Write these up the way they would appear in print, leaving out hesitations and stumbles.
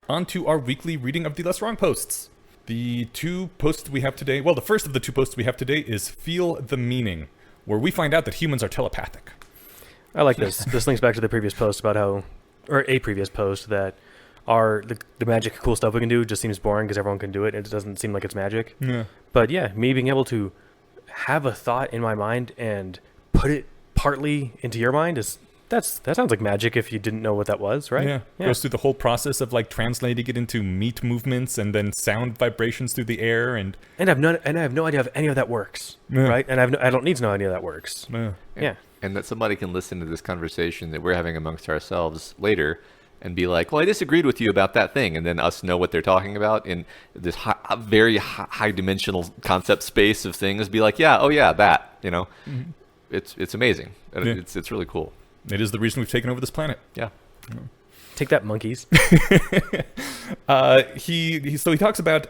on to our weekly reading of the Less Wrong posts. The two posts we have today, well, the first of the two posts we have today is Feel the Meaning, where we find out that humans are telepathic. I like this. This links back to the previous post about how, or a previous post, that the magic cool stuff we can do just seems boring because everyone can do it. It doesn't seem like it's magic. Yeah. But yeah, me being able to have a thought in my mind and put it partly into your mind that sounds like magic if you didn't know what that was, right? Yeah. Goes through the whole process of like translating it into meat movements and then sound vibrations through the air and I have no idea if any of that works, right? And I don't need to know any of that works. Yeah. And that somebody can listen to this conversation that we're having amongst ourselves later and be like, well, I disagreed with you about that thing. And then us know what they're talking about in this very high dimensional concept space of things. Be like, yeah, oh yeah, that, you know, it's amazing. And it's really cool. It is the reason we've taken over this planet. Yeah. Take that, monkeys. He talks about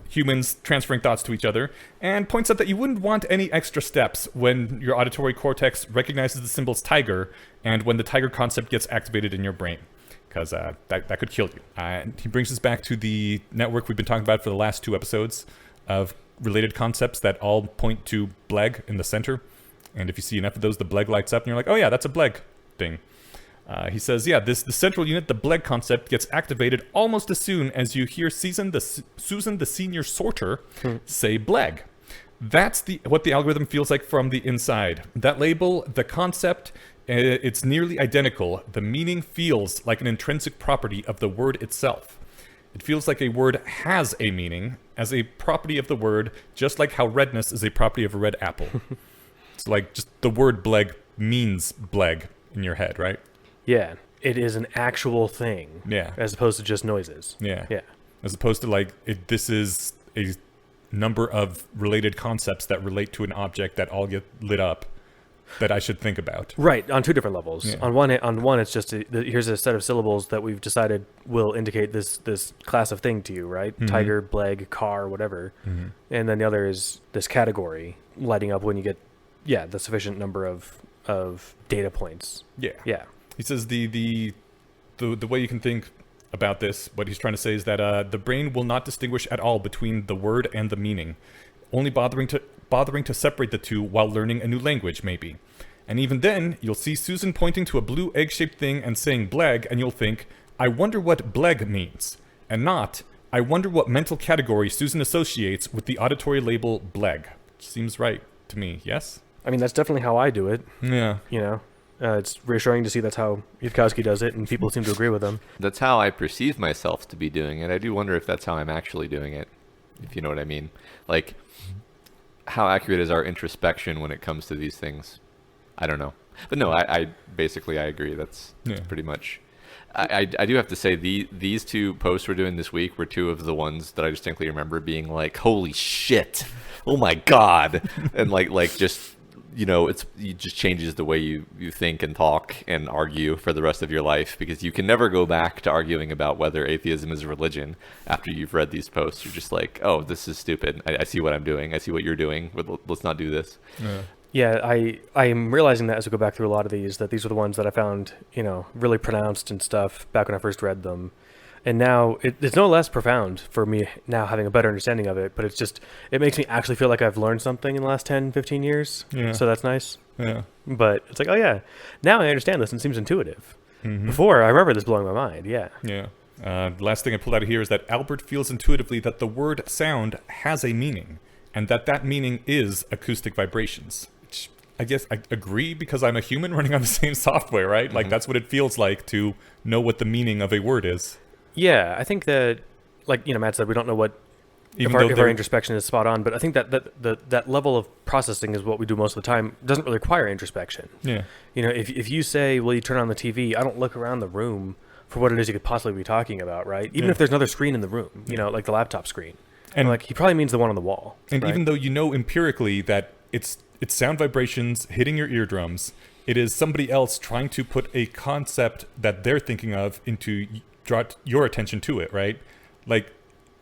humans transferring thoughts to each other and points out that you wouldn't want any extra steps when your auditory cortex recognizes the symbols tiger and when the tiger concept gets activated in your brain, because that could kill you. He brings us back to the network we've been talking about for the last 2 episodes of related concepts that all point to Bleg in the center. And if you see enough of those, the Bleg lights up and you're like, oh yeah, that's a Bleg thing. He says, yeah, the central unit, the Bleg concept, gets activated almost as soon as you hear Susan, the senior sorter, say Bleg. That's what the algorithm feels like from the inside. That label, the concept, it's nearly identical. The meaning feels like an intrinsic property of the word itself. It feels like a word has a meaning as a property of the word, just like how redness is a property of a red apple. It's like just the word Bleg means Bleg in your head, right? Yeah, it is an actual thing. Yeah. As opposed to just noises. Yeah. Yeah. As opposed to like, this is a number of related concepts that relate to an object that all get lit up that I should think about. Right, on 2 different levels. Yeah. On one, it's just here's a set of syllables that we've decided will indicate this class of thing to you, right? Mm-hmm. Tiger, Bleg, car, whatever. Mm-hmm. And then the other is this category lighting up when you get, the sufficient number of data points. Yeah. Yeah. He says the way you can think about this, what he's trying to say is that the brain will not distinguish at all between the word and the meaning, only bothering to separate the two while learning a new language, maybe. And even then, you'll see Susan pointing to a blue egg-shaped thing and saying Bleg, and you'll think, I wonder what Bleg means, and not, I wonder what mental category Susan associates with the auditory label Bleg. Which seems right to me, yes? I mean, that's definitely how I do it. Yeah. You know? It's reassuring to see that's how Yudkowsky does it, and people seem to agree with him. That's how I perceive myself to be doing it. I do wonder if that's how I'm actually doing it, if you know what I mean. Like, how accurate is our introspection when it comes to these things? I don't know. But no, I basically agree. That's pretty much... I do have to say, these 2 posts we're doing this week were 2 of the ones that I distinctly remember being like, holy shit, oh my God. And like just... You know, it just changes the way you think and talk and argue for the rest of your life, because you can never go back to arguing about whether atheism is a religion after you've read these posts. You're just like, oh, this is stupid. I see what I'm doing. I see what you're doing. Let's not do this. Yeah, I am realizing that as we go back through a lot of these, that these are the ones that I found, really pronounced and stuff back when I first read them. And now it's no less profound for me now having a better understanding of it, but it makes me actually feel like I've learned something in the last 10, 15 years. Yeah. So that's nice. Yeah. But it's like, oh yeah, now I understand this and it seems intuitive. Mm-hmm. Before, I remember this blowing my mind. Yeah. Yeah. The last thing I pulled out of here is that Albert feels intuitively that the word sound has a meaning, and that meaning is acoustic vibrations. Which I guess I agree, because I'm a human running on the same software, right? Mm-hmm. Like, that's what it feels like to know what the meaning of a word is. Yeah, I think that, like, Matt said, we don't know what if our introspection is spot on, but I think that level of processing is what we do most of the time. It doesn't really require introspection. Yeah. If you say, well, you turn on the TV, I don't look around the room for what it is you could possibly be talking about, right? Even if there's another screen in the room, like the laptop screen. And like, he probably means the one on the wall. And right? even though empirically that it's sound vibrations hitting your eardrums, it is somebody else trying to put a concept that they're thinking of into draw your attention to it, right? Like,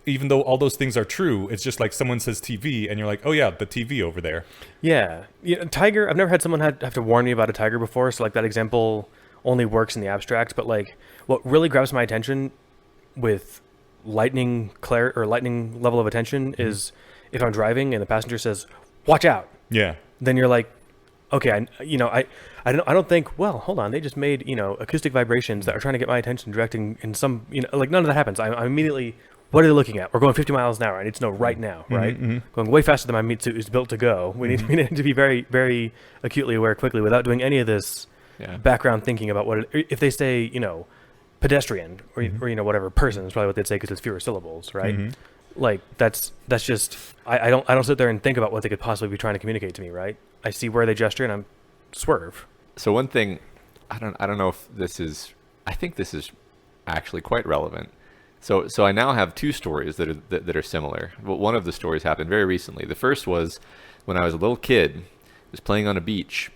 even though all those things are true, it's just like someone says TV and you're like, oh yeah, the TV over there. Yeah. Tiger, I've never had someone have to warn me about a tiger before, so like that example only works in the abstract, but like what really grabs my attention with lightning level of attention is if I'm driving and the passenger says, "Watch out," Yeah. then you're like, okay, I don't think, well, hold on, they just made, acoustic vibrations that are trying to get my attention directing in some, like none of that happens. I'm immediately, what are they looking at? We're going 50 miles an hour. I need to know right now, right? Going way faster than my meat suit is built to go. We need to be very, very acutely aware quickly without doing any of this background thinking about if they say, pedestrian or whatever person is probably what they'd say because it's fewer syllables, right? Like that's just I don't sit there and think about what they could possibly be trying to communicate to me, right? I see where they gesture and I'm swerve. So one thing, I don't know if I think this is actually quite relevant. So I now have two stories that are similar. Well, one of the stories happened very recently. The first was when I was a little kid, I was playing on a beach,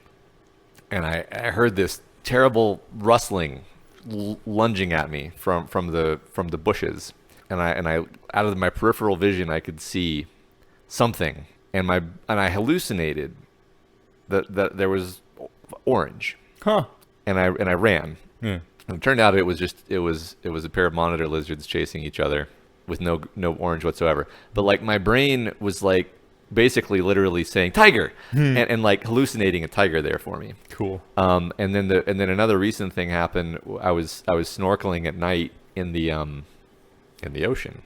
and I heard this terrible rustling lunging at me from the bushes, and I out of my peripheral vision I could see something, and I hallucinated that there was orange, and I ran. Yeah. And it turned out it was a pair of monitor lizards chasing each other with no orange whatsoever. But like my brain was like basically literally saying tiger and like hallucinating a tiger there for me. Cool. And then another recent thing happened. I was snorkeling at night in the ocean,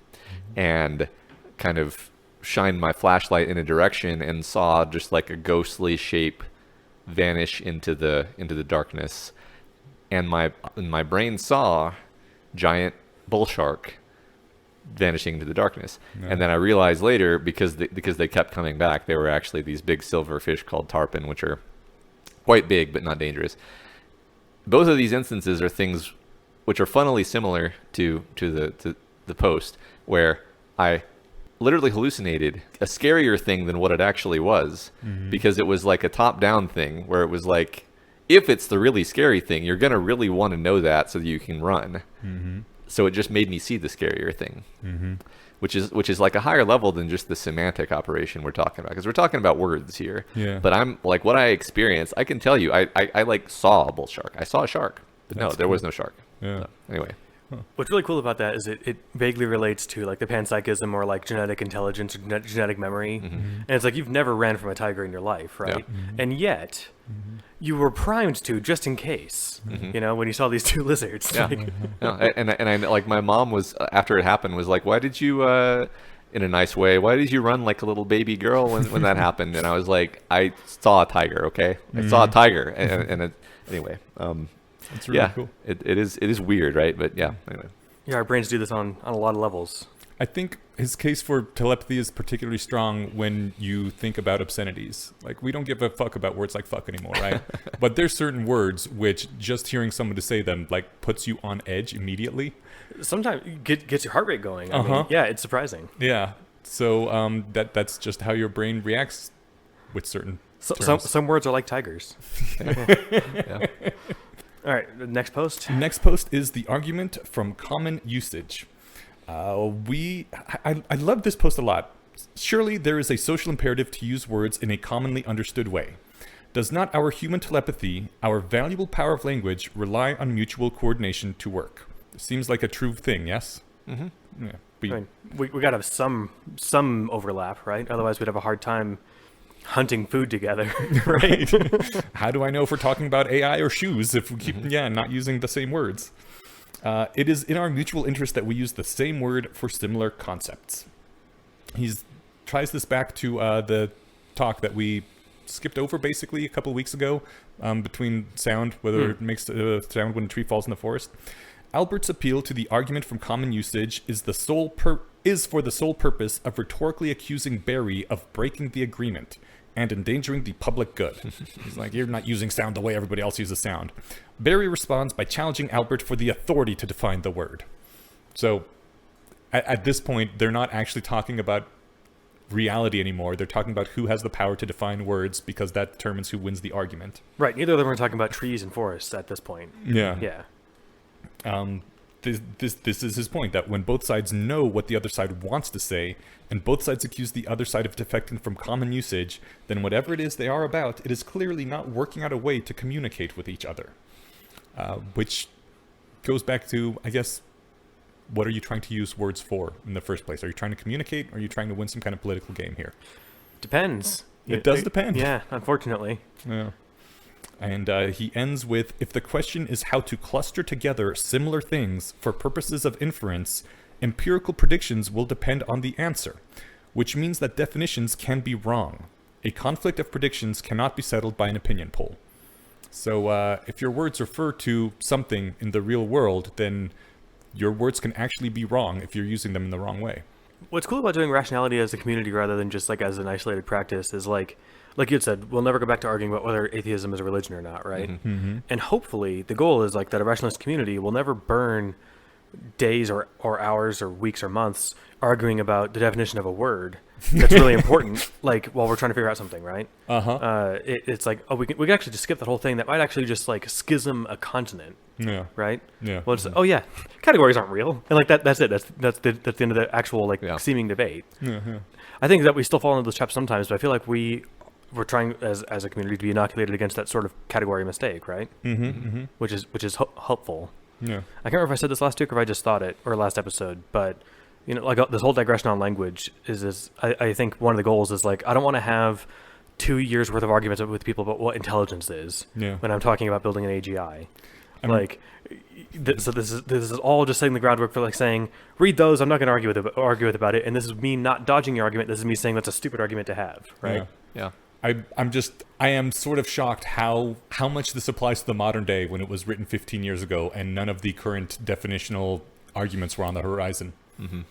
and kind of shined my flashlight in a direction and saw just like a ghostly shape vanish into the darkness. And my brain saw giant bull shark vanishing into the darkness. Yeah. And then I realized later, because they kept coming back, they were actually these big silver fish called tarpon, which are quite big but not dangerous. Both of these instances are things which are funnily similar to the post, where I literally hallucinated a scarier thing than what it actually was, because it was like a top-down thing where it was like, if it's the really scary thing, you're going to really want to know that so that you can run. So it just made me see the scarier thing, which is like a higher level than just the semantic operation we're talking about, because we're talking about words here. Yeah. But I'm like, what I experienced, I can tell you, I like saw a bull shark. I saw a shark, but no, there was no shark. Yeah. So, anyway. What's really cool about that is it vaguely relates to like the panpsychism or like genetic intelligence or genetic memory. And it's like you've never ran from a tiger in your life, right? And yet you were primed to just in case, when you saw these two lizards. Yeah. And I like my mom was, after it happened, was like, why did you in a nice way, why did you run like a little baby girl when that happened? And I was like, I saw a tiger, okay? I saw a tiger. Anyway, It's really cool. It is weird, right? But yeah, anyway. Yeah, our brains do this on a lot of levels. I think his case for telepathy is particularly strong when you think about obscenities. Like, we don't give a fuck about words like fuck anymore, right? But there's certain words which just hearing someone to say them like puts you on edge immediately. Sometimes it gets your heart rate going. I mean, yeah, it's surprising. Yeah. So that's just how your brain reacts with certain terms. Some words are like tigers. Yeah. All right, the next post. Next post is the argument from common usage. I love this post a lot. Surely there is a social imperative to use words in a commonly understood way. Does not our human telepathy, our valuable power of language, rely on mutual coordination to work? Seems like a true thing, yes? Yeah. I mean, we got to have some overlap, right? Otherwise, we'd have a hard time hunting food together. Right. How do I know if we're talking about AI or shoes if we keep not using the same words? It is in our mutual interest that we use the same word for similar concepts. He tries this back to the talk that we skipped over basically a couple of weeks ago between sound, whether it makes a sound when a tree falls in the forest. Albert's appeal to the argument from common usage is for the sole purpose of rhetorically accusing Barry of breaking the agreement and endangering the public good. He's like, you're not using sound the way everybody else uses sound. Barry responds by challenging Albert for the authority to define the word. So at this point, they're not actually talking about reality anymore. They're talking about who has the power to define words, because that determines who wins the argument. Right. Neither of them are talking about trees and forests at this point. Yeah. Yeah. This is his point, that when both sides know what the other side wants to say, and both sides accuse the other side of defecting from common usage, then whatever it is they are about, it is clearly not working out a way to communicate with each other. Which goes back to, I guess, what are you trying to use words for in the first place? Are you trying to communicate? Or are you trying to win some kind of political game here? Depends. It does depend. Yeah, unfortunately. Yeah. And he ends with, if the question is how to cluster together similar things for purposes of inference, empirical predictions will depend on the answer, which means that definitions can be wrong. A conflict of predictions cannot be settled by an opinion poll. So if your words refer to something in the real world, then your words can actually be wrong if you're using them in the wrong way. What's cool about doing rationality as a community rather than just like as an isolated practice is like you had said, we'll never go back to arguing about whether atheism is a religion or not, right? Mm-hmm. And hopefully the goal is like that a rationalist community will never burn days or hours or weeks or months arguing about the definition of a word that's really important, like while we're trying to figure out something, right? It's like, oh, we can actually just skip that whole thing that might actually just like schism a continent. Yeah. Right. Yeah. Well, it's, oh yeah, categories aren't real, and like that's it. That's the end of the actual like seeming debate. Yeah. I think that we still fall into those traps sometimes, but I feel like we're trying as a community to be inoculated against that sort of category mistake, right? Which is helpful. Yeah. I can't remember if I said this last week or if I just thought it, or last episode, but you know, like this whole digression on language is I think one of the goals is like, I don't want to have 2 years worth of arguments with people about what intelligence is when I'm talking about building an AGI. So this is all just setting the groundwork for like saying, read those. I'm not going to argue with about it. And this is me not dodging your argument. This is me saying that's a stupid argument to have. Right. Yeah. I am sort of shocked how much this applies to the modern day when it was written 15 years ago and none of the current definitional arguments were on the horizon. Mm-hmm.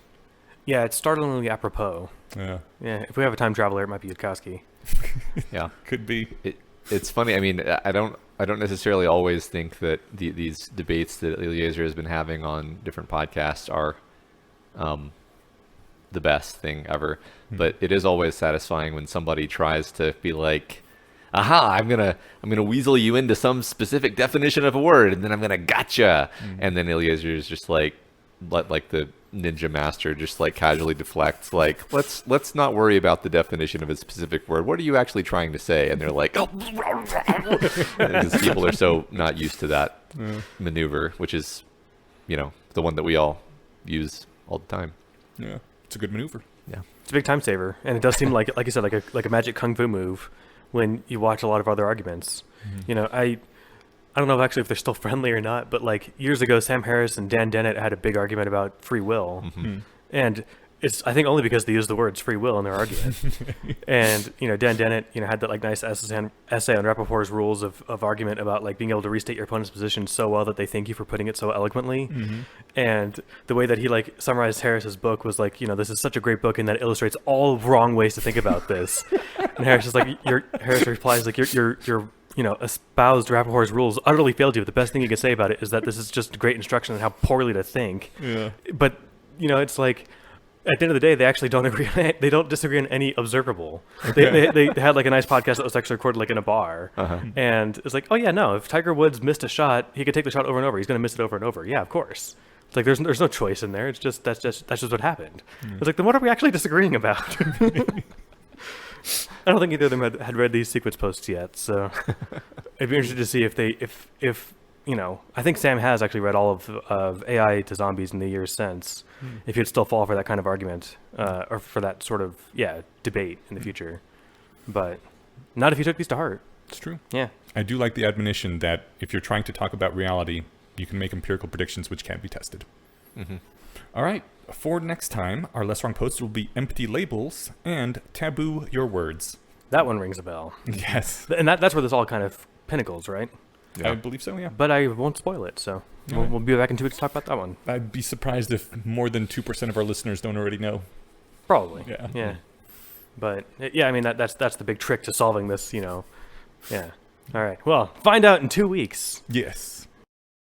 Yeah, it's startlingly apropos. Yeah. If we have a time traveler, it might be Yudkowsky. Yeah, could be. It's funny. I mean, I don't necessarily always think that these debates that Eliezer has been having on different podcasts are the best thing ever. But it is always satisfying when somebody tries to be like, aha, I'm gonna weasel you into some specific definition of a word, and then I'm gonna gotcha. And then Eliezer is just like the ninja master, just like casually deflects, like let's not worry about the definition of a specific word. What are you actually trying to say? And they're like, oh, because people are so not used to that maneuver, which is, you know, the one that we all use all the time. Yeah, it's a good maneuver. Yeah, it's a big time saver, and it does seem like you said, like a magic kung fu move when you watch a lot of other arguments. You know, I don't know actually if they're still friendly or not, but like years ago, Sam Harris and Dan Dennett had a big argument about free will, and it's I think only because they used the words free will in their argument. And you know, Dan Dennett had that like nice essay on Rappaport's rules of argument about like being able to restate your opponent's position so well that they thank you for putting it so eloquently. And the way that he like summarized Harris's book was like, this is such a great book and that illustrates all wrong ways to think about this. And Harris is like, Harris replies like your espoused Rappaport's rules utterly failed you. The best thing you can say about it is that this is just great instruction on how poorly to think. Yeah. But, it's like, at the end of the day, they actually don't agree. They don't disagree on any observable. They had like a nice podcast that was actually recorded like in a bar. And it's like, oh yeah, no, if Tiger Woods missed a shot, he could take the shot over and over. He's going to miss it over and over. Yeah, of course. It's like, there's no choice in there. It's just, that's just what happened. It's like, then what are we actually disagreeing about? I don't think either of them had read these sequence posts yet, so I'd be interested to see if I think Sam has actually read all of AI to Zombies in the years since. If he'd still fall for that kind of argument, or for that sort of debate in the future, but not if you took these to heart. It's true. Yeah, I do like the admonition that if you're trying to talk about reality, you can make empirical predictions which can't be tested. All right. For next time, our Less Wrong posts will be empty labels and taboo your words. That one rings a bell. Yes. And that's where this all kind of pinnacles, right? Yeah. I believe so, yeah. But I won't spoil it, so we'll be back in 2 weeks to talk about that one. I'd be surprised if more than 2% of our listeners don't already know. Probably. Yeah. Yeah. But, I mean, that's the big trick to solving this, Yeah. All right. Well, find out in 2 weeks. Yes.